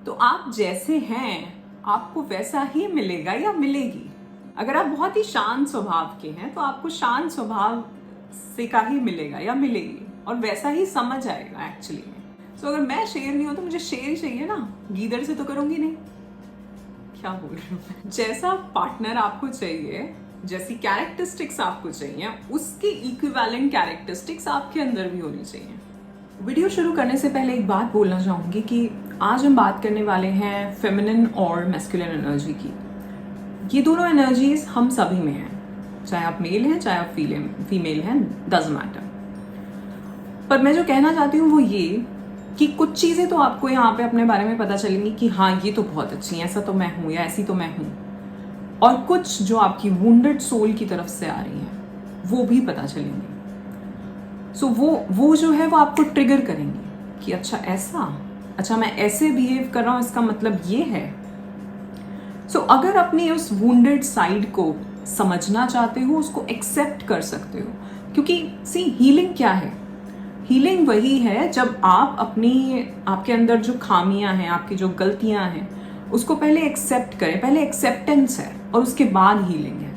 तो आप जैसे हैं आपको वैसा ही मिलेगा या मिलेगी। अगर आप बहुत ही शांत स्वभाव के हैं तो आपको शांत स्वभाव से का ही मिलेगा या मिलेगी, और वैसा ही समझ आएगा एक्चुअली में। सो अगर मैं शेर नहीं हूं तो मुझे शेर ही चाहिए ना, गीदड़ से तो करूंगी नहीं। क्या बोल रही हूँ मैं? जैसा पार्टनर आपको चाहिए, जैसी कैरेक्टरिस्टिक्स आपको चाहिए, उसके इक्विवेलेंट कैरेक्टरिस्टिक्स आपके अंदर भी होनी चाहिए। वीडियो शुरू करने से पहले एक बात बोलना चाहूंगी कि आज हम बात करने वाले हैं फेमिनिन और मैस्कुलिन एनर्जी की। ये दोनों एनर्जीज हम सभी में हैं, चाहे आप मेल हैं चाहे आप फीमेल हैं, डजंट मैटर। पर मैं जो कहना चाहती हूँ वो ये कि कुछ चीजें तो आपको यहाँ पे अपने बारे में पता चलेंगी कि हाँ ये तो बहुत अच्छी है, ऐसा तो मैं हूँ या ऐसी तो मैं हूँ, और कुछ जो आपकी वुंडेड सोल की तरफ से आ रही हैं वो भी पता चलेंगी। सो वो जो है वो आपको ट्रिगर करेंगे कि अच्छा ऐसा, अच्छा मैं ऐसे बिहेव कर रहा हूँ, इसका मतलब ये है। सो अगर अपनी उस वुंडेड साइड को समझना चाहते हो, उसको एक्सेप्ट कर सकते हो, क्योंकि सी हीलिंग क्या है? हीलिंग वही है जब आप आपके अंदर जो खामियां हैं, आपकी जो गलतियां हैं, उसको पहले एक्सेप्ट करें। पहले एक्सेप्टेंस है और उसके बाद हीलिंग है।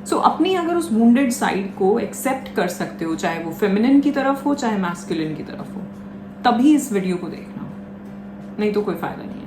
सो अपनी अगर उस वुंडेड साइड को एक्सेप्ट कर सकते हो, चाहे वो फेमिनिन की तरफ हो चाहे मैस्कुलिन की तरफ हो, तभी इस वीडियो को देखना, नहीं तो कोई फायदा नहीं है।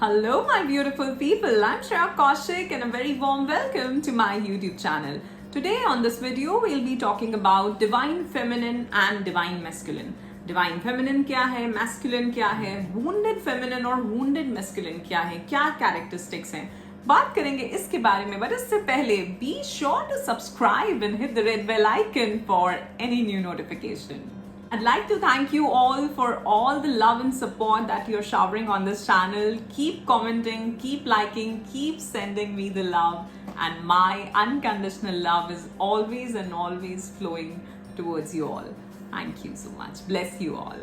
Hello my beautiful people, I'm Shreya Kaushik and a very warm welcome to my YouTube channel. Today on this video we'll be talking about divine feminine and divine masculine. Divine feminine क्या है, masculine क्या है, wounded feminine और wounded masculine क्या है, क्या characteristics हैं, बात करेंगे इसके बारे में। बट इससे पहले be sure to subscribe and hit the red bell icon for any new notification. I'd like to thank you all for all the love and support that you're showering on this channel. Keep commenting, keep liking, keep sending me the love, and my unconditional love is always and always flowing towards you all. Thank you so much. Bless you all.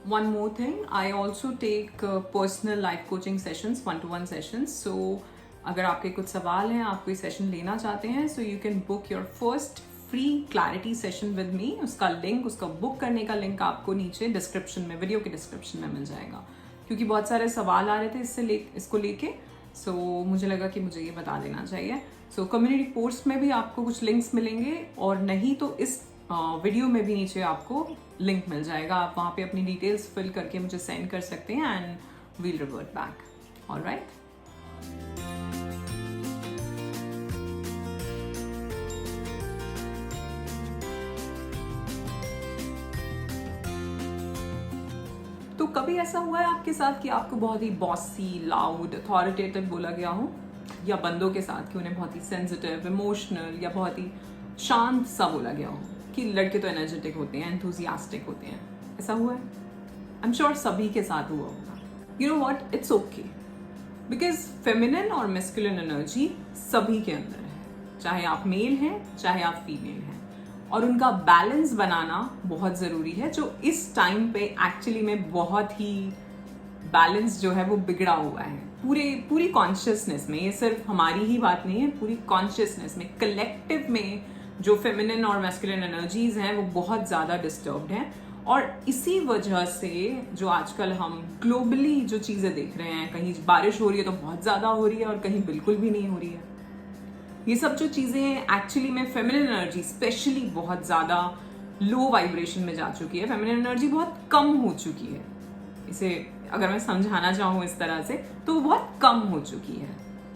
One more thing, I also take personal life coaching sessions, one-to-one sessions. So अगर आपके कुछ सवाल हैं, आप कोई session लेना चाहते हैं, so you can book your first free clarity session with me. उसका लिंक, उसका बुक करने का लिंक आपको नीचे डिस्क्रिप्शन में, वीडियो के डिस्क्रिप्शन में मिल जाएगा। क्योंकि बहुत सारे सवाल आ रहे थे इसको लेके, सो मुझे लगा कि मुझे ये बता देना चाहिए। सो कम्युनिटी पोस्ट में भी आपको कुछ लिंक्स मिलेंगे, और नहीं तो इस वीडियो में भी नीचे आपको लिंक मिल जाएगा। आप वहाँ पे अपनी डिटेल्स फिल करके मुझे सेंड कर सकते हैं and we'll revert back. Alright. तो कभी ऐसा हुआ है आपके साथ कि आपको बहुत ही बॉसी, लाउड, अथॉरिटेटिव बोला गया हो, या बंदों के साथ कि उन्हें बहुत ही सेंसिटिव, इमोशनल या बहुत ही शांत सा बोला गया हो कि लड़के तो एनर्जेटिक होते हैं, एंथुजियास्टिक होते हैं? ऐसा हुआ है? आई एम श्योर सभी के साथ हुआ होगा। You know what, it's okay, because feminine और मैस्कुलिन एनर्जी सभी के अंदर है, चाहे आप मेल हैं चाहे आप फीमेल हैं, और उनका बैलेंस बनाना बहुत ज़रूरी है, जो इस टाइम पे एक्चुअली में बहुत ही बैलेंस जो है वो बिगड़ा हुआ है पूरी कॉन्शियसनेस में। ये सिर्फ हमारी ही बात नहीं है, पूरी कॉन्शियसनेस में, कलेक्टिव में जो फेमिनिन और मैस्कुलिन एनर्जीज हैं वो बहुत ज़्यादा डिस्टर्ब्ड हैं। और इसी वजह से जो आजकल हम ग्लोबली जो चीज़ें देख रहे हैं, कहीं बारिश हो रही है तो बहुत ज़्यादा हो रही है और कहीं बिल्कुल भी नहीं हो रही है। ये सब जो चीज़ें एक्चुअली में फेमिनिन एनर्जी स्पेशली बहुत ज़्यादा लो वाइब्रेशन में जा चुकी है, फेमिनिन एनर्जी बहुत कम हो चुकी है। इसे अगर मैं समझाना चाहूँ इस तरह से तो वो बहुत कम हो चुकी है,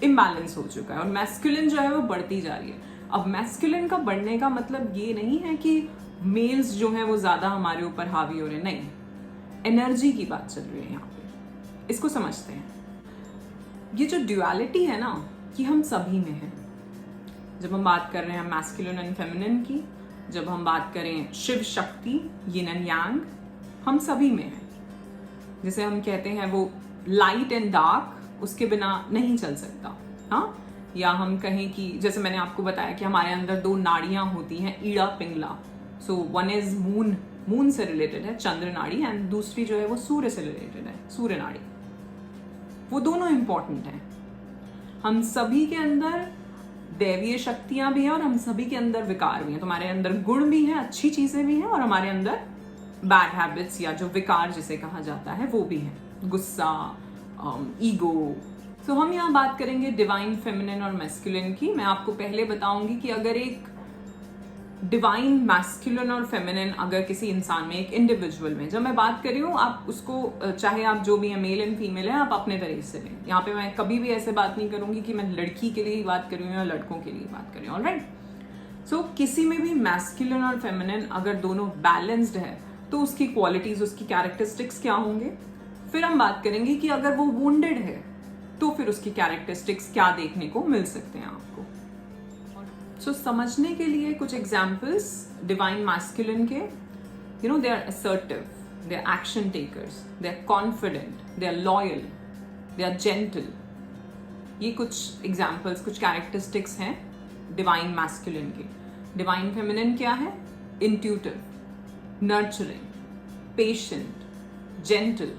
इम्बैलेंस हो चुका है, और मैस्कुलिन जो है वो बढ़ती जा रही है। अब मैस्कुलिन का बढ़ने का मतलब ये नहीं है कि मेल्स जो हैं वो ज़्यादा हमारे ऊपर हावी हो रहे हैं, नहीं, एनर्जी की बात चल रही है यहाँ पे। इसको समझते हैं, ये जो ड्युअलिटी है ना, कि हम सभी में है। जब हम बात कर रहे हैं मैस्कुलिन एंड फेमिनिन की, जब हम बात करें Shiv Shakti, yin and yang, हम सभी में है। जैसे हम कहते हैं वो लाइट एंड डार्क, उसके बिना नहीं चल सकता। हाँ, या हम कहें कि जैसे मैंने आपको बताया कि हमारे अंदर दो नाड़ियां होती हैं, Ida Pingala. So one is moon से रिलेटेड है, चंद्र नाड़ी, एंड दूसरी जो है वो सूर्य से रिलेटेड है, सूर्य नाड़ी। वो दोनों इंपॉर्टेंट हैं। हम सभी के अंदर दैवीय शक्तियां भी हैं और हम सभी के अंदर विकार भी हैं। तो हमारे अंदर गुण भी हैं, अच्छी चीजें भी हैं, और हमारे अंदर बैड हैबिट्स या जो विकार जिसे कहा जाता है वो भी है, गुस्सा, ईगो। तो हम यहाँ बात करेंगे डिवाइन फेमिनिन और मैस्कुलिन की। मैं आपको पहले बताऊंगी कि अगर एक डिवाइन मैस्कुलिन और फेमिनिन अगर किसी इंसान में, एक इंडिविजुअल में, जब मैं बात कर रही हूँ आप उसको, चाहे आप जो भी है, मेल एंड फीमेल है, आप अपने तरीके से लें। यहाँ पे मैं कभी भी ऐसे बात नहीं करूंगी कि मैं लड़की के लिए ही बात कर रही हूँ या लड़कों के लिए बात कर रही हूँ। ऑलराइट, सो किसी में भी मैस्कुलिन और फेमिनिन अगर दोनों बैलेंस्ड है तो उसकी क्वालिटीज, उसकी कैरेक्टरिस्टिक्स क्या होंगे। फिर हम बात करेंगे कि अगर वो वुंडेड है तो फिर उसकी कैरेक्टरिस्टिक्स क्या देखने को मिल सकते हैं आपको। सो समझने के लिए कुछ एग्जाम्पल्स डिवाइन मैस्कुलिन के, they are assertive, they are action takers, they are confident, they are loyal, they are gentle. ये कुछ एग्जाम्पल्स, कुछ कैरेक्टरिस्टिक्स हैं डिवाइन मैस्कुलिन के। डिवाइन फेमिनिन क्या है? Intuitive, nurturing, patient, gentle.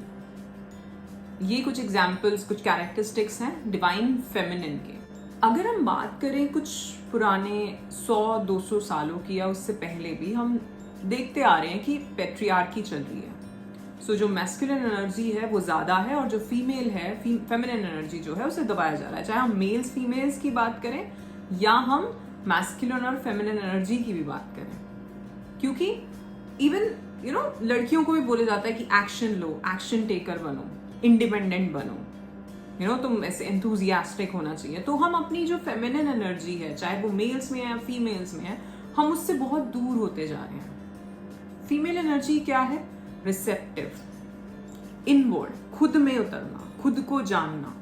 ये कुछ एग्जाम्पल्स, कुछ कैरेक्टरिस्टिक्स हैं डिवाइन फेमिनिन के। अगर हम बात करें कुछ पुराने 100-200 सालों की या उससे पहले भी, हम देखते आ रहे हैं कि पेट्रियार्की चल रही है। सो जो मैस्कुलिन एनर्जी है वो ज़्यादा है और जो फीमेल है, फेमिनिन एनर्जी जो है, उसे दबाया जा रहा है। चाहे हम मेल्स फीमेल्स की बात करें या हम मैस्कुलिन और फेमिनिन एनर्जी की भी बात करें, क्योंकि इवन लड़कियों को भी बोला जाता है कि एक्शन लो, एक्शन टेकर बनो, इंडिपेंडेंट बनो, तुम ऐसे एंथुजियास्टिक होना चाहिए। तो हम अपनी जो फेमिनिन एनर्जी है, चाहे वो मेल्स में है या फीमेल्स में है, हम उससे बहुत दूर होते जा रहे हैं। फीमेल एनर्जी क्या है? रिसेप्टिव, इनवर्ड, खुद में उतरना, खुद को जानना।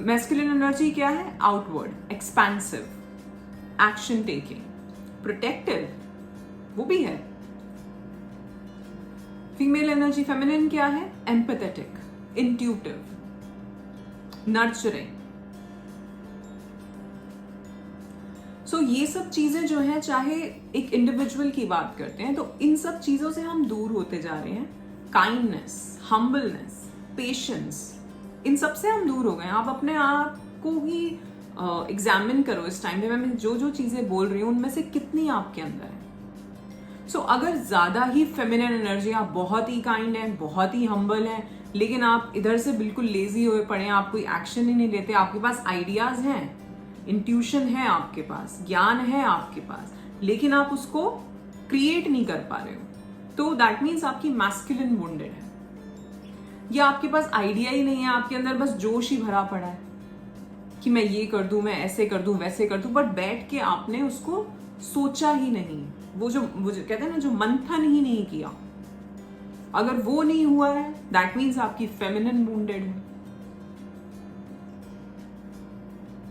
मैस्कुलिन एनर्जी क्या है? Outward, expensive, action taking, protective, वो भी है। फीमेल एनर्जी फेमिनिन क्या है? Empathetic, intuitive, nurturing. सो ये सब चीजें जो है, चाहे एक इंडिविजुअल की बात करते हैं तो इन सब चीजों से हम दूर होते जा रहे हैं। काइंडनेस, हम्बलनेस, पेशेंस, इन सब से हम दूर हो गए हैं। आप अपने आप को ही एग्जामिन करो इस टाइम पे। मैं जो जो चीजें बोल रही हूँ उनमें से कितनी आपके अंदर है। सो अगर ज्यादा ही फेमिनिन एनर्जी, आप बहुत ही काइंड हैं, बहुत ही हम्बल हैं, लेकिन आप इधर से बिल्कुल लेजी हुए पड़े हैं, आप कोई एक्शन ही नहीं लेते, आपके पास आइडियाज हैं, इंट्यूशन है आपके पास, ज्ञान है आपके पास, लेकिन आप उसको क्रिएट नहीं कर पा रहे हो, तो दैट मीन्स आपकी मैस्कुलिन वुंडेड है, या आपके पास आइडिया ही नहीं है, आपके अंदर बस जोश ही भरा पड़ा है कि मैं ये कर दूं, मैं ऐसे कर दूं, वैसे कर दूं, बट बैठ के आपने उसको सोचा ही नहीं। वो जो कहते हैं ना, जो मंथन ही नहीं किया, अगर वो नहीं हुआ है, दैट मीन्स आपकी फेमिनिन वुंडेड है।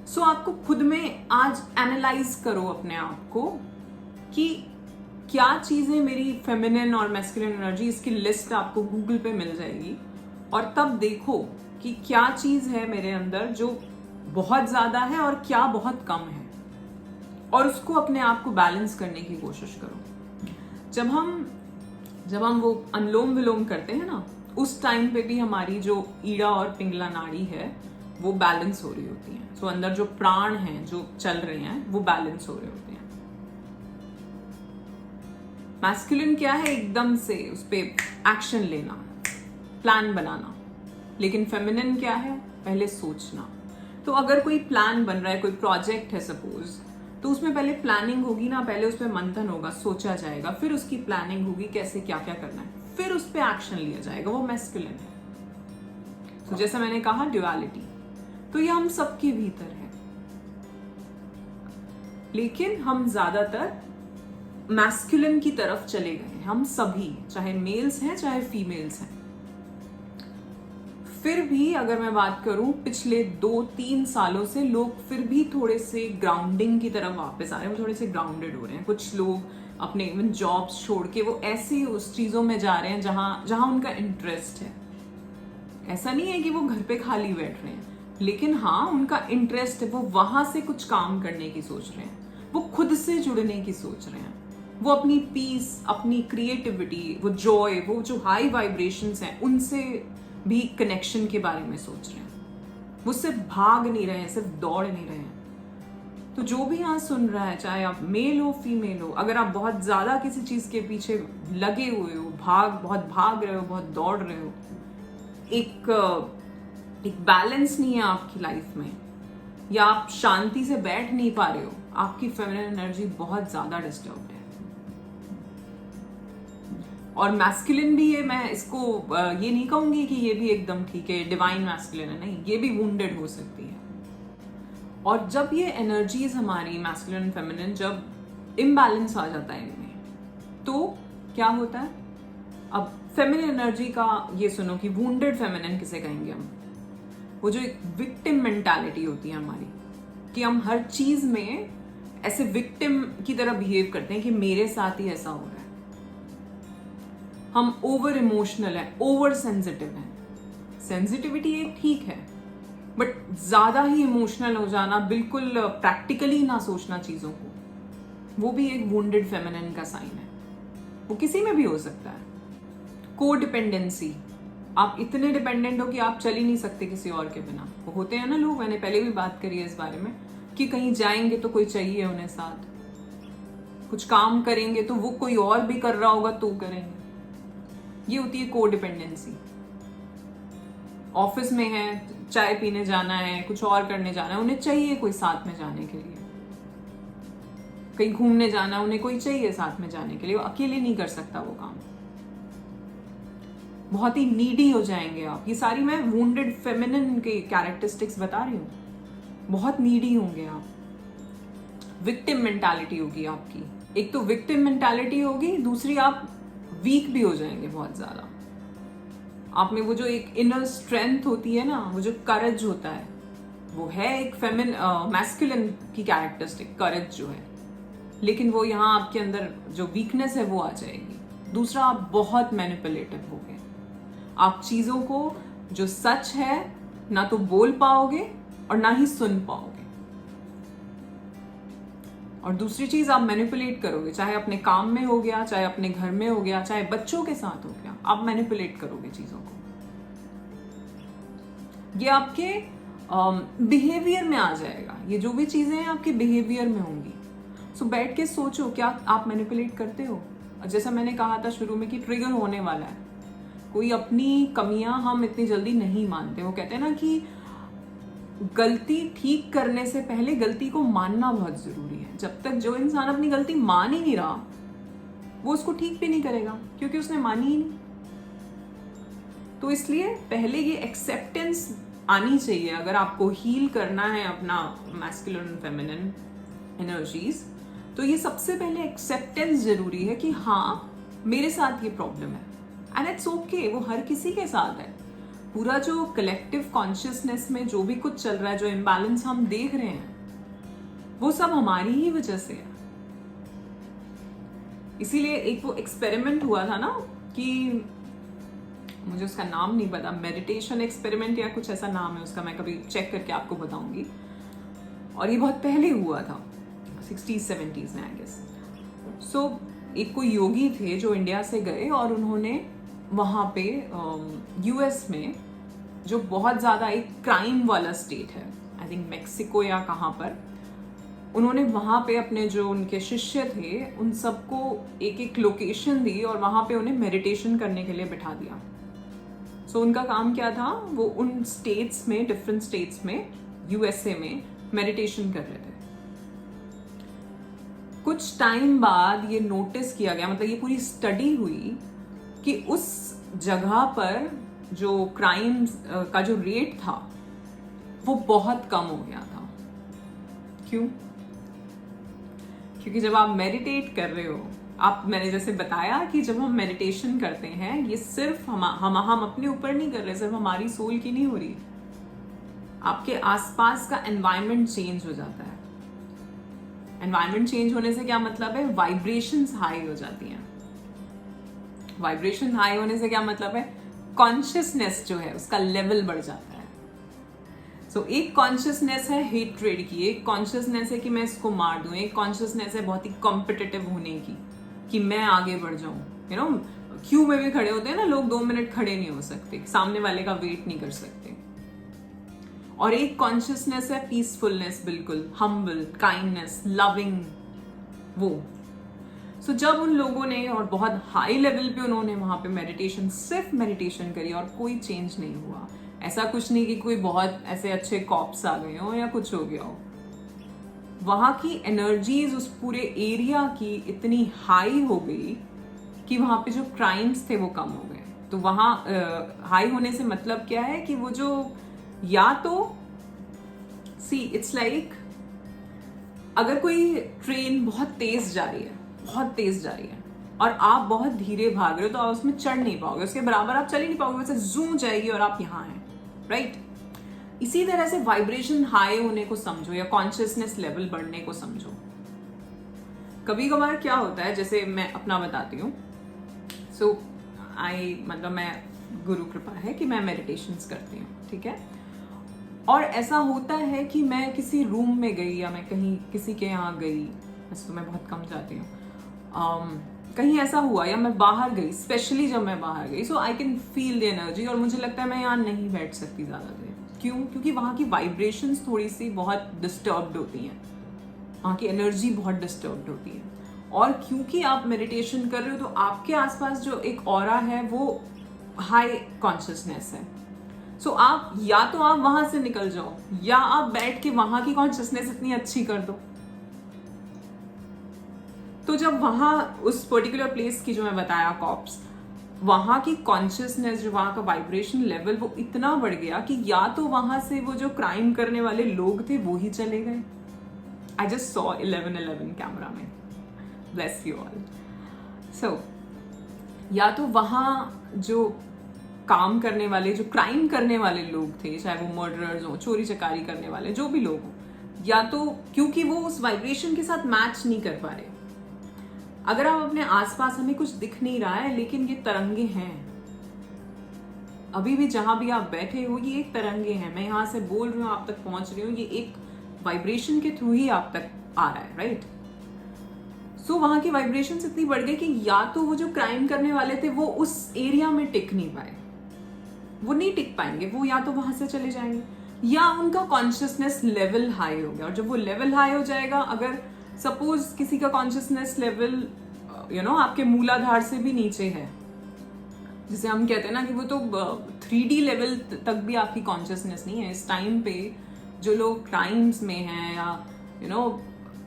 सो आपको खुद में आज एनालाइज करो अपने आप को कि क्या चीजें मेरी फेमिनिन और मैस्कुलिन एनर्जी, इसकी लिस्ट आपको गूगल पे मिल जाएगी, और तब देखो कि क्या चीज है मेरे अंदर जो बहुत ज्यादा है और क्या बहुत कम है, और उसको अपने आप को बैलेंस करने की कोशिश करो। जब हम वो अनुलोम विलोम करते हैं ना, उस टाइम पे भी हमारी जो ईड़ा और पिंगला नाड़ी है वो बैलेंस हो रही होती है। सो अंदर जो प्राण हैं जो चल रहे हैं वो बैलेंस हो रहे होते हैं। मैस्कुलिन क्या है? एकदम से उस पे एक्शन लेना, प्लान बनाना, लेकिन फेमिनिन क्या है? पहले सोचना। तो अगर कोई प्लान बन रहा है, कोई प्रोजेक्ट है सपोज, तो उसमें पहले प्लानिंग होगी ना, पहले उस पर मंथन होगा, सोचा जाएगा, फिर उसकी प्लानिंग होगी कैसे क्या क्या करना है, फिर उस पर एक्शन लिया जाएगा, वो मैस्कुलिन है। तो जैसा मैंने कहा, ड्युअलिटी, तो ये हम सबके भीतर है, लेकिन हम ज्यादातर मैस्कुलिन की तरफ चले गए, हम सभी, चाहे मेल्स हैं चाहे फीमेल्स हैं। फिर भी अगर मैं बात करूं, पिछले 2-3 सालों से लोग फिर भी थोड़े से ग्राउंडिंग की तरफ वापस आ रहे हैं, वो थोड़े से ग्राउंडेड हो रहे हैं। कुछ लोग अपने इवन जॉब्स छोड़ के वो ऐसे उस चीजों में जा रहे हैं जहां उनका इंटरेस्ट है। ऐसा नहीं है कि वो घर पे खाली बैठ रहे हैं, लेकिन हाँ, उनका इंटरेस्ट है, वो वहां से कुछ काम करने की सोच रहे हैं, वो खुद से जुड़ने की सोच रहे हैं, वो अपनी पीस, अपनी क्रिएटिविटी, वो जॉय, वो जो हाई वाइब्रेशंस हैं, उनसे भी कनेक्शन के बारे में सोच रहे हैं। वो सिर्फ भाग नहीं रहे हैं, सिर्फ दौड़ नहीं रहे हैं। तो जो भी यहाँ सुन रहा है, चाहे आप मेल हो फीमेल हो, अगर आप बहुत ज्यादा किसी चीज के पीछे लगे हुए हो, बहुत भाग रहे हो, बहुत दौड़ रहे हो, एक बैलेंस नहीं है आपकी लाइफ में, या आप शांति से बैठ नहीं पा रहे हो, आपकी फेमिनिन एनर्जी बहुत ज्यादा डिस्टर्ब्ड है। और मैस्कुलिन भी है, मैं इसको ये नहीं कहूंगी कि ये भी एकदम ठीक है, डिवाइन मैस्कुलिन है, नहीं, ये भी वुंडेड हो सकती है। और जब ये एनर्जीज हमारी मैस्कुलिन एंड फेमिनिन जब इम्बैलेंस आ जाता है इनमें, तो क्या होता है? अब फेमिनिन एनर्जी का ये सुनो कि वुंडेड फेमिनिन किसे कहेंगे हम? वो जो एक विक्टिम मेंटालिटी होती है हमारी, कि हम हर चीज में ऐसे विक्टिम की तरह बिहेव करते हैं कि मेरे साथ ही ऐसा हो रहा है। हम ओवर इमोशनल है, ओवर सेंसिटिव है। सेंसिटिविटी एक ठीक है, बट ज्यादा ही इमोशनल हो जाना, बिल्कुल प्रैक्टिकली ना सोचना चीजों को, वो भी एक वुंडेड फेमिनिन का साइन है। वो किसी में भी हो सकता है। को डिपेंडेंसी, आप इतने डिपेंडेंट हो कि आप चल ही नहीं सकते किसी और के बिना। वो होते हैं ना लोग, मैंने पहले भी बात करी है इस बारे में, कि कहीं जाएंगे तो कोई चाहिए उन्हें साथ, कुछ काम करेंगे तो वो कोई और भी कर रहा होगा तो करेंगे। ये होती है को डिपेंडेंसी। ऑफिस में है, चाय पीने जाना है, कुछ और करने जाना है, उन्हें चाहिए कोई साथ में जाने के लिए। कहीं घूमने जाना है, उन्हें कोई चाहिए साथ में जाने के लिए, वो अकेले नहीं कर सकता वो काम। बहुत ही नीडी हो जाएंगे आप। ये सारी मैं वुंडेड फेमिनिन के कैरेक्टरिस्टिक्स बता रही हूँ। बहुत नीडी होंगे आप। विक्टिम मेंटालिटी होगी आपकी। एक तो विक्टिम मेंटालिटी होगी, दूसरी आप वीक भी हो जाएंगे बहुत ज्यादा। आप में वो जो एक इनर स्ट्रेंथ होती है ना, वो जो करेज होता है, वो है एक मैस्कुलिन की कैरेक्टरिस्टिक, करेज जो है, लेकिन वो यहाँ आपके अंदर जो वीकनेस है वो आ जाएगी। दूसरा, आप बहुत मैनिपुलेटिव हो गए। आप चीजों को जो सच है ना तो बोल पाओगे और ना ही सुन पाओगे। और दूसरी चीज, आप मैनिपुलेट करोगे, चाहे अपने काम में हो गया, चाहे अपने घर में हो गया, चाहे बच्चों के साथ हो गया, आप मैनिपुलेट करोगे चीजों को। ये आपके बिहेवियर में आ जाएगा। ये जो भी चीजें हैं आपके बिहेवियर में होंगी। सो बैठ के सोचो, क्या आप मैनिपुलेट करते हो? जैसा मैंने कहा था शुरू में कि ट्रिगर होने वाला है। कोई अपनी कमियां हम इतनी जल्दी नहीं मानते। वो कहते हैं ना कि गलती ठीक करने से पहले गलती को मानना बहुत जरूरी है। जब तक जो इंसान अपनी गलती मान ही नहीं रहा, वो उसको ठीक भी नहीं करेगा, क्योंकि उसने मानी ही नहीं। तो इसलिए पहले ये एक्सेप्टेंस आनी चाहिए। अगर आपको हील करना है अपना मैस्कुलिन और फेमिनिन एनर्जीज, तो ये सबसे पहले एक्सेप्टेंस जरूरी है कि हाँ, मेरे साथ ये प्रॉब्लम है, एंड इट्स ओके। वो हर किसी के साथ है। पूरा जो कलेक्टिव कॉन्शियसनेस में जो भी कुछ चल रहा है, जो इम्बैलेंस हम देख रहे हैं, वो सब हमारी ही वजह से है। इसीलिए एक वो एक्सपेरिमेंट हुआ था ना, कि मुझे उसका नाम नहीं पता, मेडिटेशन एक्सपेरिमेंट या कुछ ऐसा नाम है उसका, मैं कभी चेक करके आपको बताऊंगी। और ये बहुत पहले हुआ था, 60s-70s में आई गेस। सो एक कोई योगी थे जो इंडिया से गए, और उन्होंने वहाँ पे यूएस में, जो बहुत ज़्यादा एक क्राइम वाला स्टेट है, आई थिंक मेक्सिको या कहाँ पर, उन्होंने वहाँ पे अपने जो उनके शिष्य थे उन सबको एक एक लोकेशन दी और वहाँ पे उन्हें मेडिटेशन करने के लिए बिठा दिया। सो उनका काम क्या था, वो उन स्टेट्स में, डिफरेंट स्टेट्स में यूएसए में मेडिटेशन कर रहे थे। कुछ टाइम बाद ये नोटिस किया गया, मतलब ये पूरी स्टडी हुई कि उस जगह पर जो क्राइम का जो रेट था वो बहुत कम हो गया था। क्यों? क्योंकि जब आप मेडिटेट कर रहे हो, मैंने जैसे बताया कि जब हम मेडिटेशन करते हैं, ये सिर्फ हम अपने ऊपर नहीं कर रहे, सिर्फ हमारी सोल की नहीं हो रही, आपके आसपास का एनवायरनमेंट चेंज हो जाता है। एनवायरनमेंट चेंज होने से क्या मतलब है? वाइब्रेशंस हाई हो जाती हैं। वाइब्रेशन हाई होने से क्या मतलब है? कॉन्शियसनेस जो है उसका लेवल बढ़ जाता है। सो एक कॉन्शियसनेस है हेट्रेड की, एक कॉन्शियसनेस है कि मैं इसको मार दूं, एक कॉन्शियसनेस है बहुत ही कॉम्पिटिटिव होने की, कि मैं आगे बढ़ जाऊं। यू नो, क्यू में भी खड़े होते हैं ना लोग, 2 मिनट खड़े नहीं हो सकते, सामने वाले का वेट नहीं कर सकते। और एक कॉन्शियसनेस है पीसफुलनेस, बिल्कुल हम्बल, काइंडनेस, लविंग, वो। सो जब उन लोगों ने और बहुत हाई लेवल पे उन्होंने वहां पे मेडिटेशन, सिर्फ मेडिटेशन करी और कोई चेंज नहीं हुआ, ऐसा कुछ नहीं कि कोई बहुत ऐसे अच्छे कॉप्स आ गए हो या कुछ हो गया हो, वहां की एनर्जीज उस पूरे एरिया की इतनी हाई हो गई कि वहां पे जो क्राइम्स थे वो कम हो गए। तो वहां हाई होने से मतलब क्या है कि वो जो, या तो सी इट्स लाइक अगर कोई ट्रेन बहुत तेज जा रही है, बहुत तेज जा रही है, और आप बहुत धीरे भाग रहे हो, तो आप उसमें चढ़ नहीं पाओगे, उसके बराबर आप चल ही नहीं पाओगे, वैसे जूम जाएगी और आप यहाँ हैं, राइट। इसी तरह से वाइब्रेशन हाई होने को समझो या कॉन्शियसनेस लेवल बढ़ने को समझो। कभी कभार क्या होता है, जैसे मैं अपना बताती हूँ, मतलब मैं, गुरु कृपा है कि मैं मेडिटेशंस करती हूँ, ठीक है। और ऐसा होता है कि मैं किसी रूम में गई या मैं कहीं किसी के यहाँ गई, वैसे तो मैं बहुत कम जाती हूँ, कहीं ऐसा हुआ या मैं बाहर गई, स्पेशली जब मैं बाहर गई, so I can feel the energy, और मुझे लगता है मैं यहाँ नहीं बैठ सकती ज़्यादा देर। क्यों? क्योंकि वहाँ की वाइब्रेशंस थोड़ी सी बहुत डिस्टर्ब्ड होती हैं, वहाँ की एनर्जी बहुत डिस्टर्ब्ड होती है। और क्योंकि आप मेडिटेशन कर रहे हो तो आपके आसपास जो एक ऑरा है वो हाई कॉन्शियसनेस है। सो आप या तो आप वहां से निकल जाओ, या आप बैठ के वहां की कॉन्शियसनेस इतनी अच्छी कर दो। तो जब वहां उस पर्टिकुलर प्लेस की जो मैं बताया कॉप्स, वहां की कॉन्शियसनेस, जो वहां का वाइब्रेशन लेवल वो इतना बढ़ गया कि या तो वहां से वो जो क्राइम करने वाले लोग थे वो ही चले गए। आई जस्ट सॉ 1111 कैमरा में, ब्लेस यू ऑल। सो या तो वहां जो काम करने वाले, जो क्राइम करने वाले लोग थे, चाहे वो मर्डरर्स हो, चोरी चकारी करने वाले, जो भी लोग हो, या तो क्योंकि वो उस वाइब्रेशन के साथ मैच नहीं कर पा रहे। अगर आप अपने आसपास, हमें कुछ दिख नहीं रहा है लेकिन ये तरंगे हैं, अभी भी जहां भी आप बैठे हो ये एक तरंगे हैं, मैं यहां से बोल रही हूँ, आप तक पहुंच रही हूँ, ये एक वाइब्रेशन के थ्रू ही आप तक आ रहा है, राइट। सो वहां की वाइब्रेशन इतनी बढ़ गई कि या तो वो जो क्राइम करने वाले थे वो उस एरिया में टिक नहीं पाए, वो नहीं टिक पाएंगे, वो या तो वहां से चले जाएंगे, या उनका कॉन्शियसनेस लेवल हाई हो गया। और जब वो लेवल हाई हो जाएगा, अगर सपोज किसी का कॉन्शियसनेस लेवल आपके मूलाधार से भी नीचे है, जिसे हम कहते हैं ना कि वो तो 3D लेवल तक भी आपकी कॉन्शियसनेस नहीं है। इस टाइम पे जो लोग क्राइम्स में हैं, या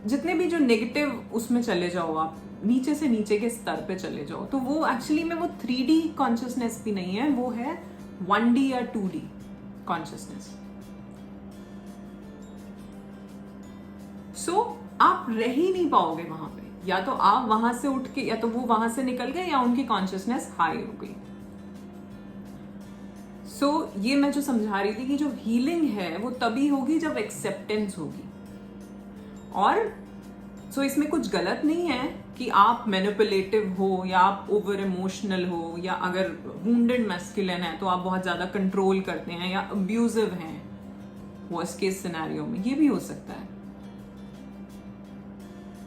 जितने भी जो नेगेटिव उसमें चले जाओ, आप नीचे से नीचे के स्तर पे चले जाओ, तो वो एक्चुअली में वो 3D कॉन्शियसनेस भी नहीं है, वो है 1D या 2D कॉन्शियसनेस। सो आप रह ही नहीं पाओगे वहां पे, या तो आप वहां से उठ के, या तो वो वहां से निकल गए, या उनकी कॉन्शियसनेस हाई हो गई। सो ये मैं जो समझा रही थी कि जो हीलिंग है वो तभी होगी जब एक्सेप्टेंस होगी। और सो इसमें कुछ गलत नहीं है कि आप मैनिपुलेटिव हो, या आप ओवर इमोशनल हो, या अगर वुंडेड मैस्कुलिन है तो आप बहुत ज्यादा कंट्रोल करते हैं, या अब्यूजिव हैं, वर्स्ट केस सिनेरियो में ये भी हो सकता है।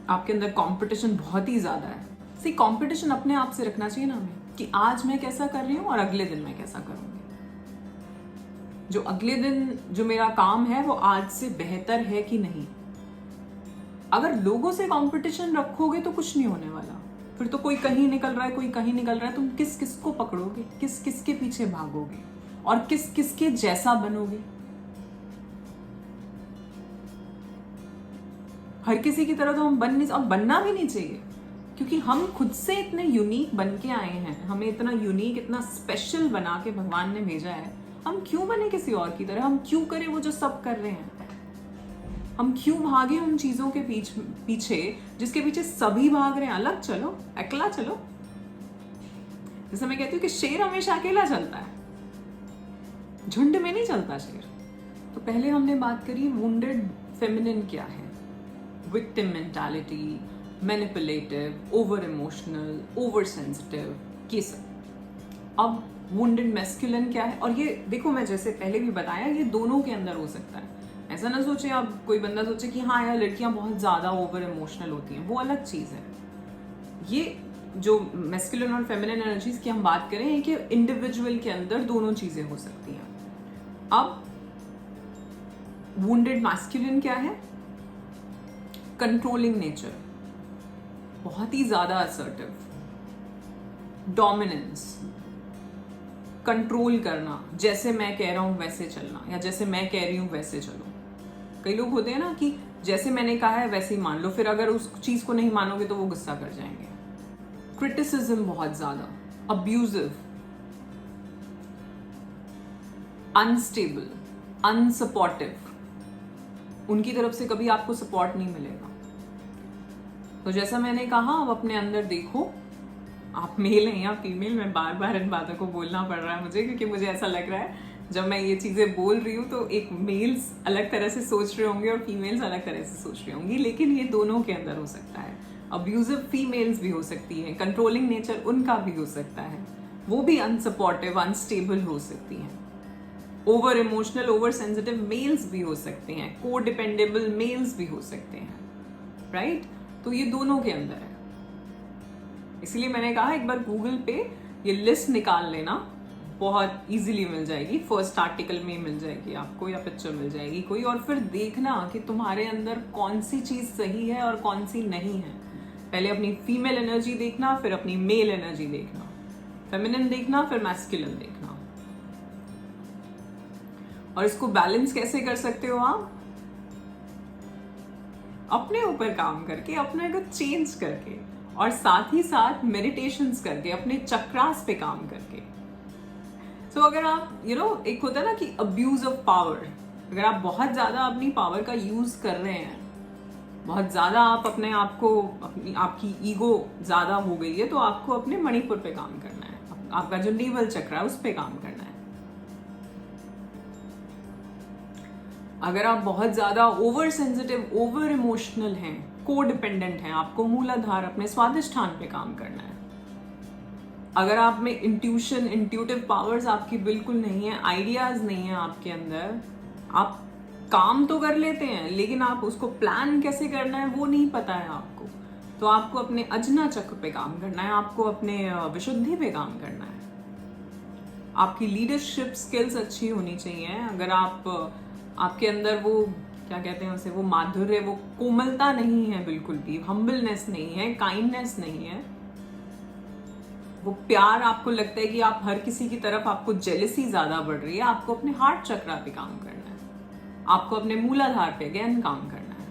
आपके अंदर कंपटीशन बहुत ही ज्यादा है। सी कंपटीशन अपने आप से रखना चाहिए ना हमें, कि आज मैं कैसा कर रही हूँ और अगले दिन मैं कैसा करूंगी। जो अगले दिन जो मेरा काम है वो आज से बेहतर है कि नहीं। अगर लोगों से कंपटीशन रखोगे तो कुछ नहीं होने वाला, फिर तो कोई कहीं निकल रहा है, कोई कहीं निकल रहा है, तुम किस किस को पकड़ोगे, किस किस के पीछे भागोगे, और किस किस के जैसा बनोगे। हर किसी की तरह तो हम बन नहीं, और बनना भी नहीं चाहिए, क्योंकि हम खुद से इतने यूनिक बन के आए हैं, हमें इतना यूनिक, इतना स्पेशल बना के भगवान ने भेजा है। हम क्यों बने किसी और की तरह? हम क्यों करें वो जो सब कर रहे हैं? हम क्यों भागे उन चीजों के पीछे जिसके पीछे सभी भाग रहे हैं? अलग चलो, अकेला चलो। जैसे मैं कहती हूँ कि शेर हमेशा अकेला चलता है, झुंड में नहीं चलता शेर। तो पहले हमने बात करी वुंडेड फेमिनिन क्या है, victim mentality, manipulative, over emotional, over sensitive, ये सब। अब वुंडेड मैस्कुलिन क्या है? और ये देखो, मैं जैसे पहले भी बताया, ये दोनों के अंदर हो सकता है। ऐसा ना सोचे आप, कोई बंदा सोचे कि हाँ यार लड़कियां बहुत ज्यादा ओवर इमोशनल होती हैं, वो अलग चीज है। ये जो मैस्कुलिन और फेमिनिन एनर्जीज की हम बात करें कि इंडिविजुअल के अंदर दोनों चीजें हो सकती हैं। अब वुंडेड मैस्कुलिन क्या है? कंट्रोलिंग नेचर, बहुत ही ज्यादा असर्टिव, डोमिनेंस, कंट्रोल करना, जैसे मैं कह रहा हूं वैसे चलना, या जैसे मैं कह रही हूं वैसे चलो। कई लोग होते हैं ना कि जैसे मैंने कहा है वैसे ही मान लो, फिर अगर उस चीज को नहीं मानोगे तो वो गुस्सा कर जाएंगे। क्रिटिसिज्म बहुत ज्यादा, अब्यूजिव, अनस्टेबल, अनसपोर्टिव, उनकी तरफ से कभी आपको सपोर्ट नहीं मिलेगा। तो जैसा मैंने कहा, अब अपने अंदर देखो, आप मेल हैं या फीमेल। मैं बार बार इन बातों को बोलना पड़ रहा है मुझे, क्योंकि मुझे ऐसा लग रहा है जब मैं ये चीजें बोल रही हूँ तो एक मेल्स अलग तरह से सोच रहे होंगे और फीमेल्स अलग तरह से सोच रही होंगी, लेकिन ये दोनों के अंदर हो सकता है। अब्यूजिव फीमेल्स भी हो सकती है, कंट्रोलिंग नेचर उनका भी हो सकता है, वो भी अनसपोर्टिव, अनस्टेबल हो सकती हैं। Over emotional, over sensitive males भी हो सकते हैं, को डिपेंडेबल मेल्स भी हो सकते हैं, राइट? तो ये दोनों के अंदर है। इसलिए मैंने कहा एक बार गूगल पे ये लिस्ट निकाल लेना, बहुत इजीली मिल जाएगी। फर्स्ट आर्टिकल में मिल जाएगी आपको, या पिक्चर मिल जाएगी कोई, और फिर देखना कि तुम्हारे अंदर कौन सी चीज सही है और कौन सी नहीं है। पहले अपनी फीमेल एनर्जी देखना, फिर अपनी मेल एनर्जी देखना, फेमिनिन देखना, फिर मैस्कुलिन देखना। और इसको बैलेंस कैसे कर सकते हो आप? अपने ऊपर काम करके, अपने को चेंज करके, और साथ ही साथ मेडिटेशंस करके, अपने चक्रास पे काम करके। तो अगर आप एक होता है ना कि अब्यूज ऑफ पावर, अगर आप बहुत ज्यादा अपनी पावर का यूज कर रहे हैं, बहुत ज्यादा आप अपने आप को, आपकी ईगो ज्यादा हो गई है, तो आपको अपने मणिपुर पे काम करना है, आपका जो नेवल चक्र है उस पे काम करना है। अगर आप बहुत ज्यादा ओवर सेंसिटिव, ओवर इमोशनल हैं, को डिपेंडेंट हैं, आपको मूलाधार, अपने स्वादिष्ठान पे काम करना है। अगर आप में इंट्यूशन, इंट्यूटिव पावर्स आपकी बिल्कुल नहीं है, आइडियाज नहीं है आपके अंदर, आप काम तो कर लेते हैं लेकिन आप उसको प्लान कैसे करना है वो नहीं पता है आपको, तो आपको अपने अजना चक्र पे काम करना है, आपको अपने विशुद्धि पे काम करना है। आपकी लीडरशिप स्किल्स अच्छी होनी चाहिए। अगर आपके अंदर वो क्या कहते हैं उसे, वो माधुर्य, वो कोमलता नहीं है, बिल्कुल भी हम्बलनेस नहीं है, काइंडनेस नहीं है, वो प्यार, आपको लगता है कि आप हर किसी की तरफ, आपको जेलसी ज्यादा बढ़ रही है, आपको अपने हार्ट चक्रा पे काम करना है, आपको अपने मूलाधार पे अगेन काम करना है।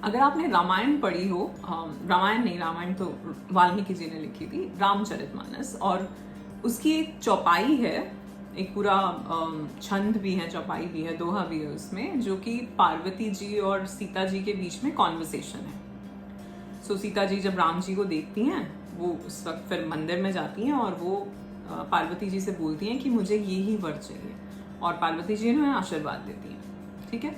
अगर आपने रामायण पढ़ी हो, रामायण तो वाल्मीकि जी ने लिखी थी, रामचरितमानस, और उसकी एक चौपाई है, एक पूरा छंद भी है, चौपाई भी है, दोहा भी है उसमें, जो कि पार्वती जी और सीता जी के बीच में कॉन्वर्सेशन है। सो सीता जी जब राम जी को देखती हैं, वो उस वक्त फिर मंदिर में जाती हैं और वो पार्वती जी से बोलती हैं कि मुझे ये ही वर चाहिए, और पार्वती जी उन्हें आशीर्वाद देती हैं। ठीक है,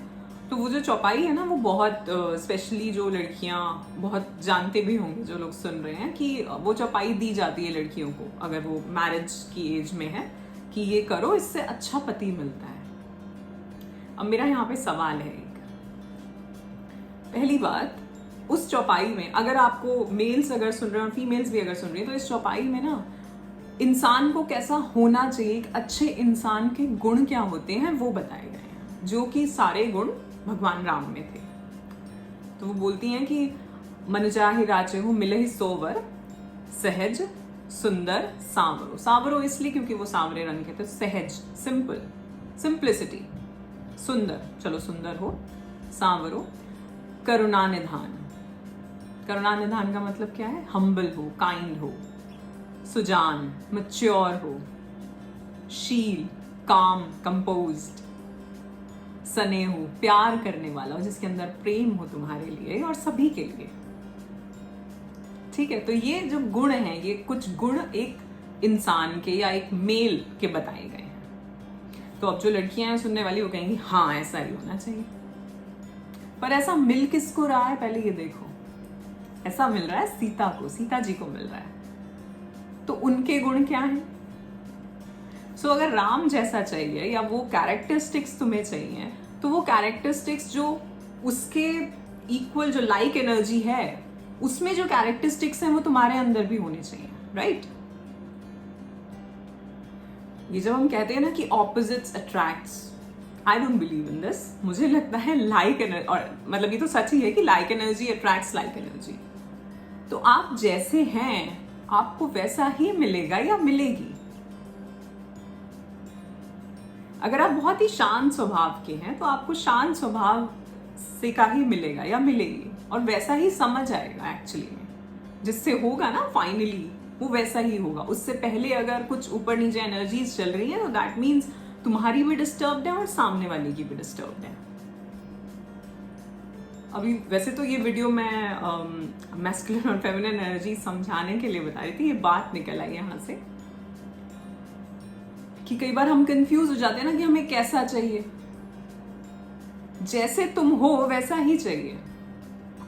तो वो जो चौपाई है ना, वो बहुत स्पेशली जो लड़कियां बहुत जानते भी होंगे, जो लोग सुन रहे हैं, कि वो चौपाई दी जाती है लड़कियों को अगर वो मैरिज की एज में है, कि ये करो, इससे अच्छा पति मिलता है। अब मेरा यहाँ पे सवाल है एक, पहली बात, उस चौपाई में अगर आपको मेल्स अगर सुन रहे हैं और फीमेल्स भी अगर सुन रही है, तो इस चौपाई में ना इंसान को कैसा होना चाहिए, एक अच्छे इंसान के गुण क्या होते हैं वो बताए गए हैं, जो कि सारे गुण भगवान राम में थे। तो वो बोलती हैं कि मन चाहि राचहु मिलहि सोवर, सहज सुंदर सांवरो। सांवरो इसलिए क्योंकि वो सांवरे रंग के थे, सहज, सिंपल, सिंप्लिसिटी, सुंदर, चलो सुंदर हो, सांवरो, करुणा निधान। करुणा निधान का मतलब क्या है? हम्बल हो, काइंड हो, सुजान, मैच्योर हो, शील, काम, कंपोज्ड, स्नेह हो, प्यार करने वाला हो, जिसके अंदर प्रेम हो तुम्हारे लिए और सभी के लिए। ठीक है, तो ये जो गुण हैं, ये कुछ गुण एक इंसान के या एक मेल के बताए गए हैं। तो अब जो लड़कियां हैं सुनने वाली, वो कहेंगी हाँ ऐसा ही होना चाहिए, पर ऐसा मिल किसको रहा है पहले ये देखो। ऐसा मिल रहा है सीता को, सीता जी को मिल रहा है, तो उनके गुण क्या हैं? सो अगर राम जैसा चाहिए या वो कैरेक्टरिस्टिक्स तुम्हें चाहिए, तो वो कैरेक्टरिस्टिक्स जो उसके इक्वल, जो लाइक एनर्जी है, उसमें जो कैरेक्टरिस्टिक्स हैं वो तुम्हारे अंदर भी होने चाहिए, राइट? ये जब हम कहते हैं ना कि opposites attracts, I don't believe in this. मुझे लगता है लाइक एनर्जी, और मतलब ये तो सच ही है कि like energy attracts like energy. तो आप जैसे हैं आपको वैसा ही मिलेगा या मिलेगी। अगर आप बहुत ही शांत स्वभाव के हैं तो आपको शांत स्वभाव से का ही मिलेगा या मिलेगी, और वैसा ही समझ आएगा एक्चुअली में, जिससे होगा ना फाइनली वो वैसा ही होगा। उससे पहले अगर कुछ ऊपर नीचे एनर्जीज चल रही है तो दैट मीन्स तुम्हारी भी डिस्टर्ब्ड है और सामने वाले की भी डिस्टर्ब्ड है। अभी वैसे तो ये वीडियो मैं मैस्कुलिन और फेमिनिन एनर्जी समझाने के लिए बता रही थी, ये बात निकल आई यहाँ से कि कई बार हम कंफ्यूज हो जाते हैं ना कि हमें कैसा चाहिए। जैसे तुम हो वैसा ही चाहिए,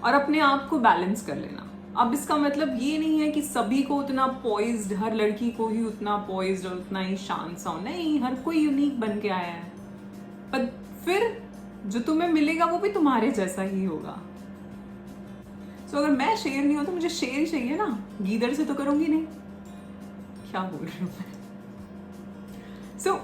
और अपने आप को बैलेंस कर लेना। अब इसका मतलब ये नहीं है कि सभी को उतना पॉइज्ड, हर लड़की को ही उतना पॉइज्ड और उतना ही शांत सा होना, नहीं, हर कोई यूनिक बन के आया है। पर फिर जो तुम्हें मिलेगा वो भी तुम्हारे जैसा ही होगा। सो अगर मैं शेर नहीं हूं तो मुझे शेर चाहिए ना, गीदड़ से तो करूंगी नहीं। क्या बोल रही हूं मैं? सो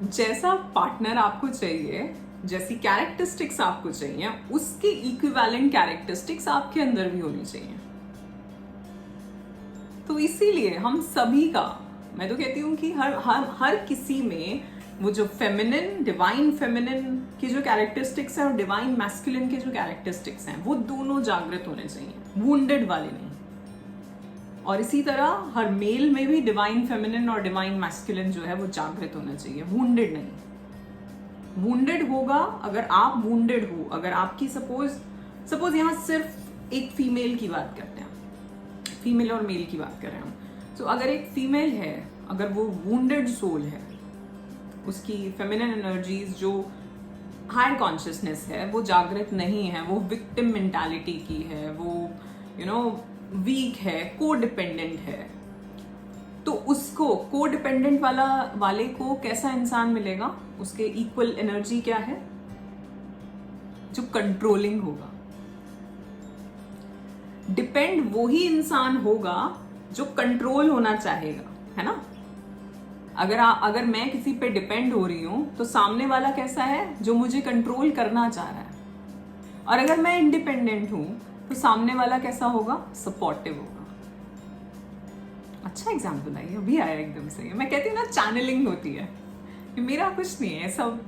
जैसा पार्टनर आपको चाहिए, जैसी कैरेक्टरिस्टिक्स आपको चाहिए, उसके इक्विवेलेंट कैरेक्टरिस्टिक्स आपके अंदर भी होनी चाहिए। तो इसीलिए हम सभी का, मैं तो कहती हूँ कि हर किसी में वो जो फेमिनिन, डिवाइन फेमिनिन की जो कैरेक्टरिस्टिक्स है और डिवाइन मैस्कुलिन के जो कैरेक्टरिस्टिक्स हैं, वो दोनों जागृत होने चाहिए, वुंडेड वाले नहीं। और इसी तरह हर मेल में भी डिवाइन फेमिनिन और डिवाइन मैस्कुलिन जो है वो जागृत होना चाहिए, वुंडेड नहीं। वुंडेड होगा अगर आप वुंडेड हो, अगर आपकी सपोज यहाँ सिर्फ एक फीमेल की बात करते हैं, फीमेल और मेल की बात कर रहे हैं। तो अगर एक फीमेल है, अगर वो वुंडेड सोल है, उसकी फेमिनिन एनर्जीज जो हायर कॉन्शियसनेस है वो जागृत नहीं है, वो विक्टिम मेंटालिटी की है, वो वीक है, कोडिपेंडेंट है, तो उसको कोडिपेंडेंट वाले को कैसा इंसान मिलेगा? उसके इक्वल एनर्जी क्या है? जो कंट्रोलिंग होगा। डिपेंड वही इंसान होगा जो कंट्रोल होना चाहेगा, है ना? अगर मैं किसी पे डिपेंड हो रही हूं तो सामने वाला कैसा है? जो मुझे कंट्रोल करना चाह रहा है। और अगर मैं इंडिपेंडेंट हूं तो सामने वाला कैसा होगा? सपोर्टिव होगा। अच्छा एग्जाम्पल आई, अभी आया एकदम से। मैं कहती हूँ ना, चैनलिंग होती है, कि मेरा कुछ नहीं है सब।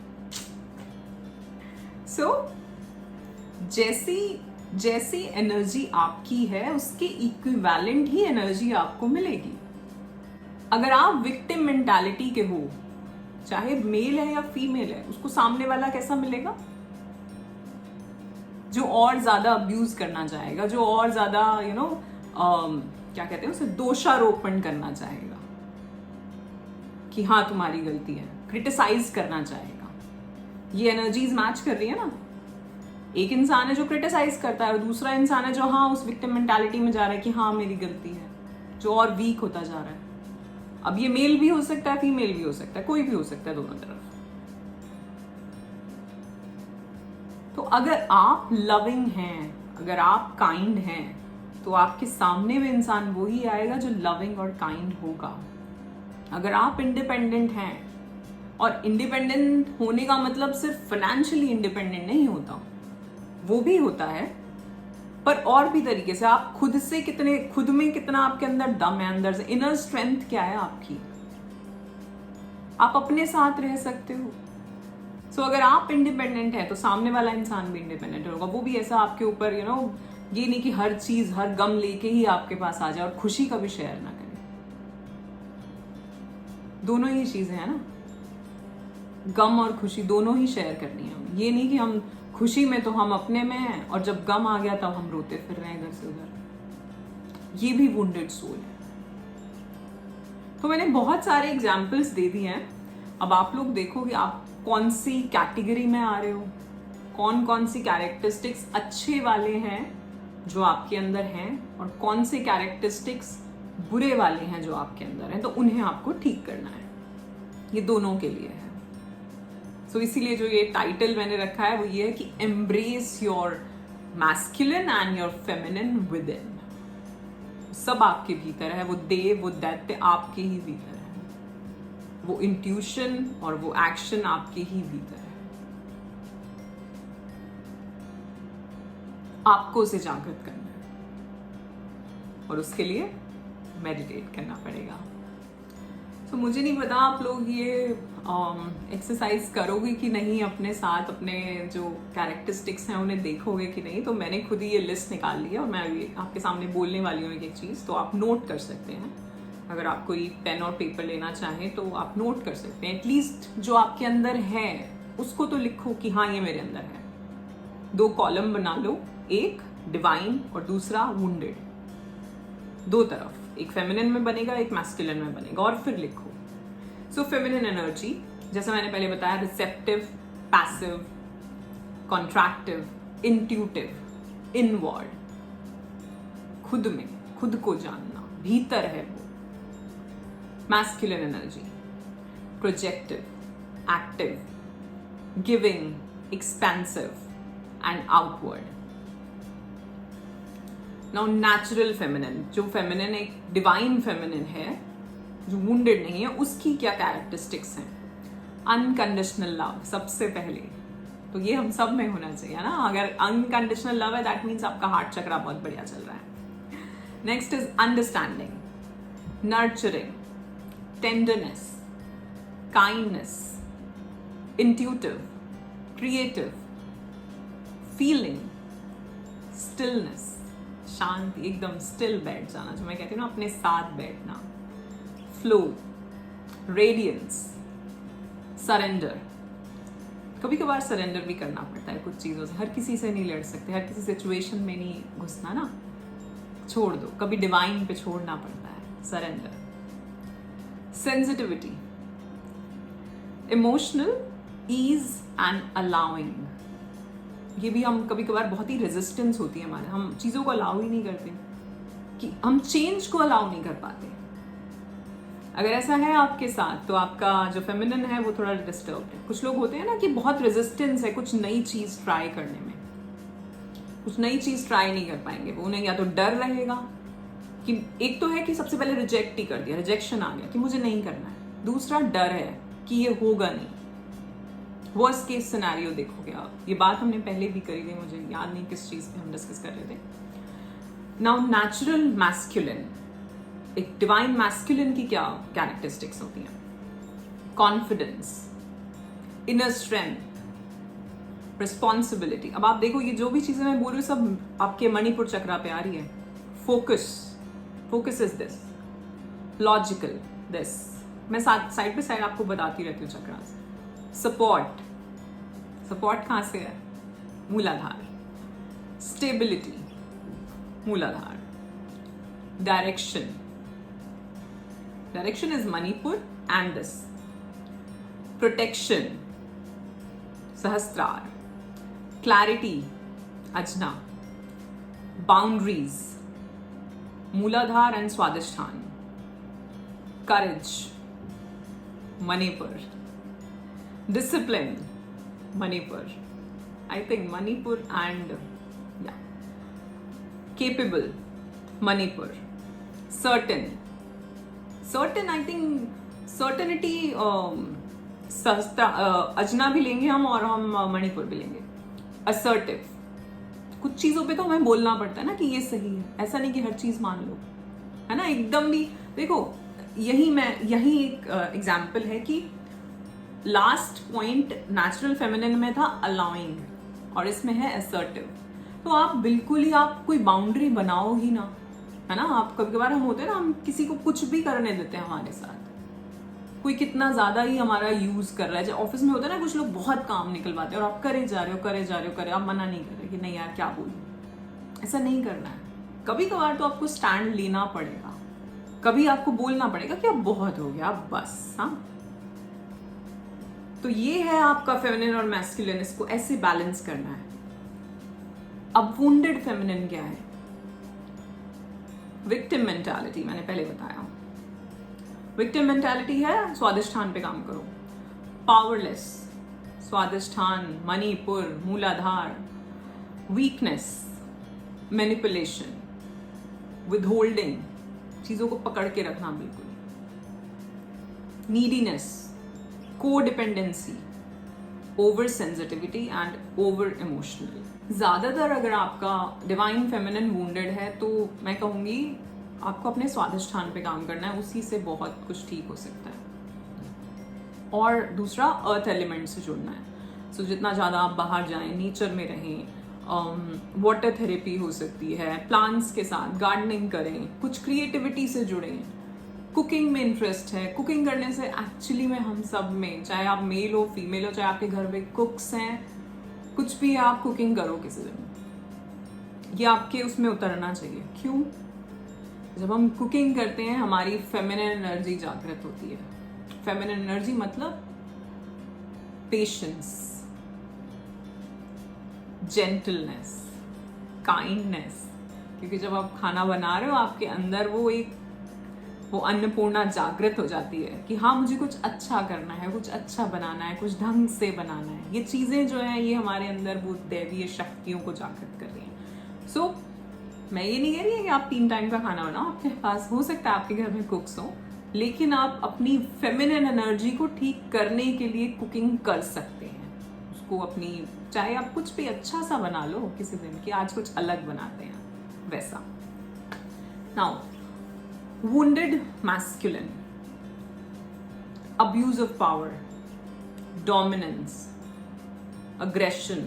जैसी एनर्जी आपकी है उसके इक्विवेलेंट ही एनर्जी आपको मिलेगी। अगर आप विक्टिम मेंटालिटी के हो, चाहे मेल है या फीमेल है, उसको सामने वाला कैसा मिलेगा? जो और ज्यादा अब्यूज करना चाहेगा, जो और ज्यादा क्या कहते हैं उसे, दोषारोपण करना चाहेगा कि हाँ तुम्हारी गलती है, क्रिटिसाइज करना चाहेगा। ये एनर्जीज मैच कर रही है ना। एक इंसान है जो क्रिटिसाइज करता है और दूसरा इंसान है जो हाँ उस विक्टिम मेंटालिटी में जा रहा है कि हाँ मेरी गलती है, जो और वीक होता जा रहा है। अब ये मेल भी हो सकता है, फीमेल भी हो सकता है, कोई भी हो सकता है, दोनों तरफ। तो अगर आप लविंग हैं, अगर आप काइंड हैं, तो आपके सामने भी इंसान वही आएगा जो लविंग और काइंड होगा। अगर आप इंडिपेंडेंट हैं, और इंडिपेंडेंट होने का मतलब सिर्फ फाइनेंशियली इंडिपेंडेंट नहीं होता, वो भी होता है, पर और भी तरीके से। आप खुद में कितना आपके अंदर दम है, अंदर से इनर स्ट्रेंथ क्या है आपकी, आप अपने साथ रह सकते हो। सो अगर आप इंडिपेंडेंट है तो सामने वाला इंसान भी इंडिपेंडेंट होगा। वो भी ऐसा आपके ऊपर ये नहीं कि हर चीज, हर गम लेके ही आपके पास आ जाए, और खुशी का भी शेयर ना करे। दोनों ही चीजें हैं ना, गम और खुशी दोनों ही शेयर करनी है। ये नहीं कि हम खुशी में तो हम अपने में हैं और जब गम आ गया तब हम रोते फिर रहे हैं इधर से उधर। ये भी वुंडेड सोल है। तो मैंने बहुत सारे एग्जाम्पल्स दे दिए हैं। अब आप लोग देखो कि आप कौन सी कैटेगरी में आ रहे हो, कौन कौन सी कैरेक्टरिस्टिक्स अच्छे वाले हैं जो आपके अंदर हैं, और कौन से कैरेक्टरिस्टिक्स बुरे वाले हैं जो आपके अंदर हैं, तो उन्हें आपको ठीक करना है। ये दोनों के लिए है। सो इसीलिए जो ये टाइटल मैंने रखा है वो ये है कि embrace your masculine and your feminine with in. सब आपके भीतर है, वो देव, वो दैत्य आपके ही भीतर है। वो इंट्यूशन और वो एक्शन आपके ही भीतर है। आपको उसे जागृत करना है और उसके लिए मेडिटेट करना पड़ेगा। तो मुझे नहीं पता आप लोग ये एक्सरसाइज करोगे कि नहीं, अपने साथ अपने जो कैरेक्टरिस्टिक्स हैं उन्हें देखोगे कि नहीं। तो मैंने खुद ही ये लिस्ट निकाल ली है और मैं अभी आपके सामने बोलने वाली हूँ एक चीज़, तो आप नोट कर सकते हैं। अगर आप कोई पेन और पेपर लेना चाहें तो आप नोट कर सकते हैं। एटलीस्ट जो आपके अंदर है उसको तो लिखो कि हाँ ये मेरे अंदर है। 2 कॉलम बना लो, एक डिवाइन और दूसरा वुंडेड, 2 तरफ, एक फेमिनिन में बनेगा, एक मैस्कुलिन में बनेगा, और फिर लिखो। सो फेमिनिन एनर्जी, जैसा मैंने पहले बताया, रिसेप्टिव, पैसिव, कॉन्ट्रैक्टिव, इंट्यूटिव, इनवर्ड, खुद में खुद को जानना, भीतर है वो। Masculine energy, projective, active, giving, expensive and outward. Now natural feminine, जो फेमिनिन एक डिवाइन फेमिनिन है, जो वुंडेड नहीं है, उसकी क्या कैरेक्टरिस्टिक्स हैं? अनकंडीशनल लव सबसे पहले, तो ये हम सब में होना चाहिए ना। अगर अनकंडीशनल लव है दैट मीन्स आपका हार्ट चक्रा बहुत बढ़िया चल रहा है। Next is understanding, nurturing, tenderness, kindness, intuitive, creative, feeling, stillness, शांति, एकदम स्टिल बैठ जाना, जो मैं कहती हूँ ना अपने साथ बैठना, फ्लो, रेडियंस, सरेंडर। कभी कभार सरेंडर भी करना पड़ता है कुछ चीज़ों से, हर किसी से नहीं लड़ सकते, हर किसी सिचुएशन में नहीं घुसना ना, छोड़ दो, कभी डिवाइन पे छोड़ना पड़ता है, surrender. Sensitivity, emotional ease and allowing, ये भी हम कभी कभार बहुत ही रेजिस्टेंस होती है हमारे, हम चीज़ों को अलाउ ही नहीं करते, कि हम चेंज को अलाउ नहीं कर पाते। अगर ऐसा है आपके साथ तो आपका जो फेमिनिन है वो थोड़ा डिस्टर्ब्ड है। कुछ लोग होते हैं ना कि बहुत रेजिस्टेंस है कुछ नई चीज़ ट्राई करने में, कुछ नई चीज़ ट्राई नहीं कर पाएंगे वो, उन्हें या तो डर रहेगा कि, एक तो है कि सबसे पहले रिजेक्ट ही कर दिया, रिजेक्शन आ गया कि मुझे नहीं करना है, दूसरा डर है कि ये होगा नहीं, वर्स्ट केस सिनेरियो देखोगे आप। ये बात हमने पहले भी करी थी, मुझे याद नहीं किस चीज़ पे हम डिस्कस कर रहे थे। नाउ नेचुरल मैस्कुलिन, एक डिवाइन मैस्कुलिन की क्या कैरेक्टरिस्टिक्स होती हैं? Confidence, inner strength, responsibility. अब आप देखो ये जो भी चीज़ें मैं बोल रही हूँ सब आपके मणिपुर चक्रा पे आ रही है। Focus, focus is this, logical this, मैं साइड पे साइड आपको बताती रहती हूँ चक्रास। सपोर्ट, सपोर्ट कहाँ से है? Muladhara. Stability, Muladhara. Direction, direction is Manipura and this. Protection, Sahasrara. Clarity, Ajna. Boundaries, Muladhara and Swadhisthana. Courage, Manipura. Discipline, Manipura, I think Manipura and capable, Manipura. Certain, certain I think certainty Sahasra, Ajna भी लेंगे हम और हम मणिपुर भी लेंगे। असर्टिव, कुछ चीज़ों पे तो हमें बोलना पड़ता है ना कि ये सही है, ऐसा नहीं कि हर चीज़ मान लो, है ना, एकदम भी। देखो यही एक एग्जाम्पल है कि लास्ट पॉइंट नेचुरल फेमिनिन में था अलाउइंग और इसमें है असर्टिव। तो आप बिल्कुल ही आप कोई बाउंड्री बनाओ ही ना, है ना। आप कभी कभार हम होते हैं ना, हम किसी को कुछ भी करने देते हैं हमारे साथ, कोई कितना ज्यादा ही हमारा यूज कर रहा है। जब ऑफिस में होता है ना, कुछ लोग बहुत काम निकलवाते हैं और आप करे जा रहे हो, आप मना नहीं कर रहे कि नहीं यार क्या बोलूं, ऐसा नहीं करना है। कभी कभार तो आपको स्टैंड लेना पड़ेगा, कभी आपको बोलना पड़ेगा कि अब बहुत हो गया, अब बस। हाँ, तो ये है आपका फेमिनिन और मैस्कुलिन, इसको ऐसे बैलेंस करना है। अब वुंडेड फेमिनिन क्या है? विक्टिम मेंटालिटी, मैंने पहले बताया। विक्टिम मेंटालिटी है स्वादिष्ठान पे काम करो। पावरलेस, स्वादिष्ठान, मणिपुर, मूलाधार। वीकनेस, मैनिपुलेशन, विदहोल्डिंग, चीजों को पकड़ के रखना बिल्कुल। Neediness, codependency, over sensitivity and over emotional. ज़्यादातर अगर आपका डिवाइन फेमिनिन वुंडेड है तो मैं कहूँगी आपको अपने स्वादिष्ठान पे काम करना है, उसी से बहुत कुछ ठीक हो सकता है। और दूसरा, अर्थ एलिमेंट से जुड़ना है। सो जितना ज़्यादा आप बाहर जाएं, नेचर में रहें, वाटर थेरेपी हो सकती है, प्लांट्स के साथ गार्डनिंग करें, कुछ क्रिएटिविटी से जुड़ें। कुकिंग में इंटरेस्ट है, कुकिंग करने से एक्चुअली में हम सब में, चाहे आप मेल हो फीमेल हो, चाहे आपके घर में कुक्स हैं, कुछ भी आप कुकिंग करो किसी दिन, ये आपके उसमें उतरना चाहिए। क्यों? जब हम कुकिंग करते हैं हमारी फेमिनिन एनर्जी जागृत होती है। फेमिनिन एनर्जी मतलब पेशेंस, जेंटलनेस, काइंडनेस। क्योंकि जब आप खाना बना रहे हो आपके अंदर वो अन्नपूर्णा जागृत हो जाती है कि हाँ मुझे कुछ अच्छा करना है, कुछ अच्छा बनाना है, कुछ ढंग से बनाना है। ये चीज़ें जो हैं ये हमारे अंदर वो दैवीय शक्तियों को जागृत कर रही हैं। सो मैं ये नहीं कह रही है कि आप 3 टाइम का खाना बनाओ, आपके पास हो सकता है आपके घर में कुक्स हो, लेकिन आप अपनी फेमिनिन एनर्जी को ठीक करने के लिए कुकिंग कर सकते हैं। उसको अपनी, चाहे आप कुछ भी अच्छा सा बना लो किसी दिन कि आज कुछ अलग बनाते हैं, वैसा। Now wounded masculine, abuse of power, dominance, aggression,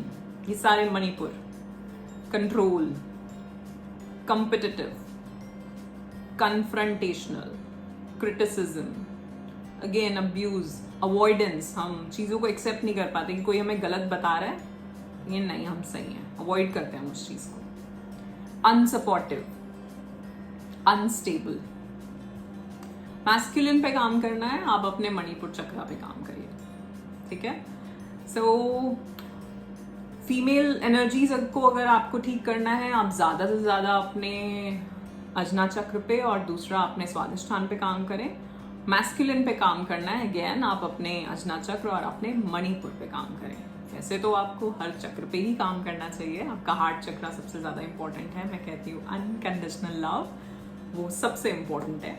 ये सारे Manipur, control, competitive, confrontational, criticism, again abuse, avoidance, हम चीज़ों को एक्सेप्ट नहीं कर पाते कि कोई हमें गलत बता रहा है, ये नहीं हम सही हैं, अवॉइड करते हैं उस चीज़ को। unsupportive, unstable, मैस्कुलिन पे काम करना है, आप अपने मणिपुर चक्रा पे काम करिए, ठीक है। सो फीमेल एनर्जीज को अगर आपको ठीक करना है, आप ज़्यादा से ज़्यादा अपने अजना चक्र पे और दूसरा अपने स्वादिष्ठान पे काम करें। मैस्कुलिन पे काम करना है, अगेन आप अपने अजना चक्र और अपने मणिपुर पे काम करें। वैसे तो आपको हर चक्र पे ही काम करना चाहिए, आपका हार्ट चक्रा सबसे ज़्यादा इंपॉर्टेंट है। मैं कहती हूँ अनकंडीशनल लव वो सबसे इम्पोर्टेंट है।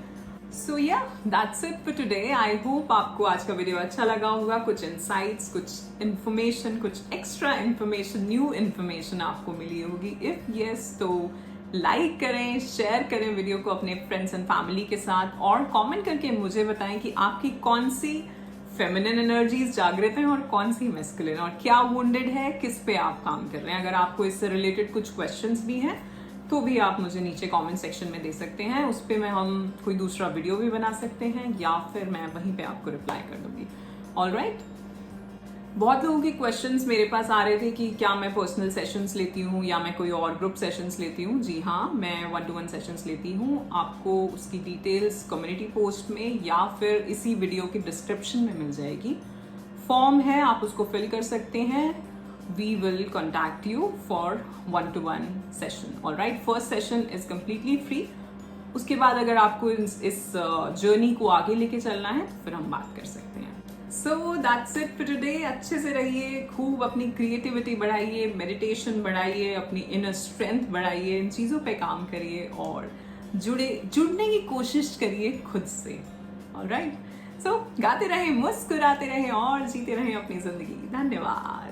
सो या that's it for today. I hope आपको आज का वीडियो अच्छा लगा होगा, कुछ इंसाइट्स, कुछ इन्फॉर्मेशन, कुछ एक्स्ट्रा इन्फॉर्मेशन, न्यू इन्फॉर्मेशन आपको मिली होगी। इफ यस तो लाइक करें, शेयर करें वीडियो को अपने फ्रेंड्स एंड फैमिली के साथ, और कमेंट करके मुझे बताएं कि आपकी कौन सी फेमिनिन एनर्जीज जागृत हैं और कौन सी मैस्कुलिन, और क्या वुंडेड है, किस पे आप काम कर रहे हैं। अगर आपको इससे रिलेटेड कुछ क्वेश्चंस भी हैं तो भी आप मुझे नीचे कमेंट सेक्शन में दे सकते हैं, उस पर हम कोई दूसरा वीडियो भी बना सकते हैं, या फिर मैं वहीं पे आपको रिप्लाई कर दूंगी। ऑलराइट, बहुत लोगों के क्वेश्चंस मेरे पास आ रहे थे कि क्या मैं पर्सनल सेशंस लेती हूँ या मैं कोई और ग्रुप सेशंस लेती हूँ। जी हाँ, मैं 1-to-1 सेशंस लेती हूँ। आपको उसकी डिटेल्स कम्युनिटी पोस्ट में या फिर इसी वीडियो की डिस्क्रिप्शन में मिल जाएगी। फॉर्म है, आप उसको फिल कर सकते हैं। We will contact you for 1-to-1 session. All right, first session is completely free. उसके बाद अगर आपको इस जर्नी को आगे लेके चलना है तो फिर हम बात कर सकते हैं। So that's it for today. अच्छे से रहिए, खूब अपनी क्रिएटिविटी बढ़ाइए, मेडिटेशन बढ़ाइए, अपनी इनर स्ट्रेंथ बढ़ाइए, इन चीज़ों पे काम करिए और जुड़ने की कोशिश करिए खुद से। All right, so गाते रहें, मुस्कुराते रहें और जीते रहें अपनी जिंदगी। धन्यवाद।